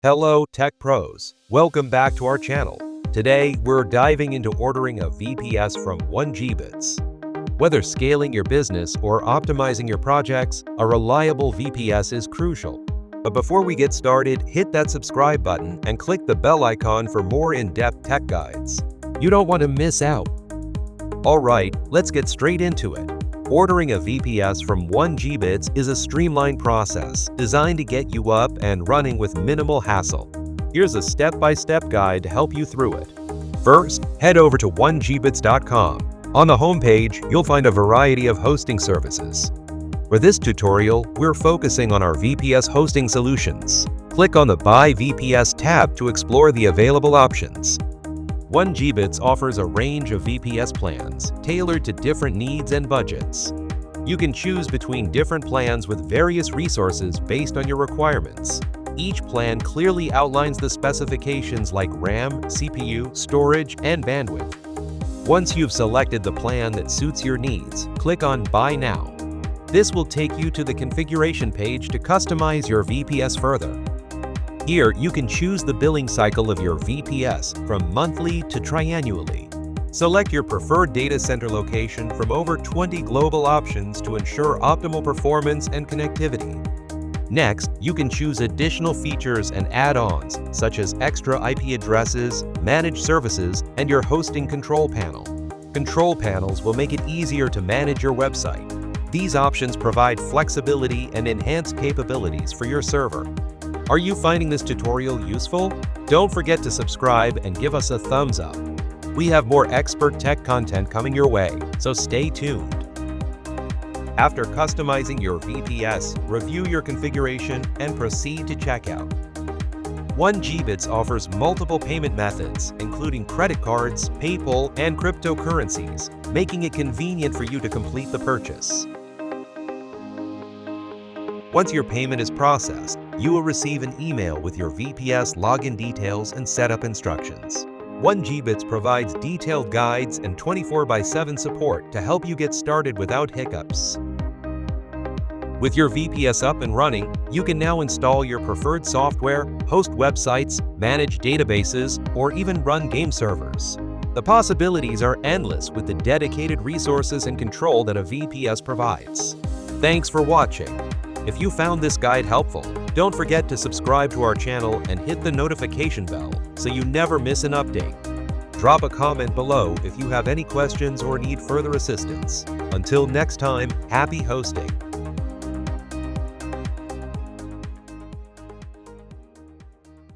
Hello Tech Pros, welcome back to our channel. Today we're diving into ordering a VPS from 1GBits. Whether scaling your business or optimizing your projects, a reliable VPS is crucial. But before we get started, hit that subscribe button and click the bell icon for more in-depth tech guides. You don't want to miss out. Alright, let's get straight into it. Ordering a VPS from 1GBits is a streamlined process designed to get you up and running with minimal hassle. Here's a step-by-step guide to help you through it. First, head over to 1gbits.com. On the homepage, you'll find a variety of hosting services. For this tutorial, we're focusing on our VPS hosting solutions. Click on the Buy VPS tab to explore the available options. 1GBits offers a range of VPS plans tailored to different needs and budgets. You can choose between different plans with various resources based on your requirements. Each plan clearly outlines the specifications like RAM, CPU, storage, and bandwidth. Once you've selected the plan that suits your needs, click on Buy Now. This will take you to the configuration page to customize your VPS further. Here, you can choose the billing cycle of your VPS from monthly to triannually. Select your preferred data center location from over 20 global options to ensure optimal performance and connectivity. Next, you can choose additional features and add-ons such as extra IP addresses, managed services, and your hosting control panel. Control panels will make it easier to manage your website. These options provide flexibility and enhanced capabilities for your server. Are you finding this tutorial useful? Don't forget to subscribe and give us a thumbs up. We have more expert tech content coming your way, so stay tuned. After customizing your VPS, review your configuration and proceed to checkout. 1GBits offers multiple payment methods, including credit cards, PayPal, and cryptocurrencies, making it convenient for you to complete the purchase. Once your payment is processed, you will receive an email with your VPS login details and setup instructions. 1GBits provides detailed guides and 24/7 support to help you get started without hiccups. With your VPS up and running, you can now install your preferred software, host websites, manage databases, or even run game servers. The possibilities are endless with the dedicated resources and control that a VPS provides. Thanks for watching. If you found this guide helpful, don't forget to subscribe to our channel and hit the notification bell so you never miss an update. Drop a comment below if you have any questions or need further assistance. Until next time, happy hosting!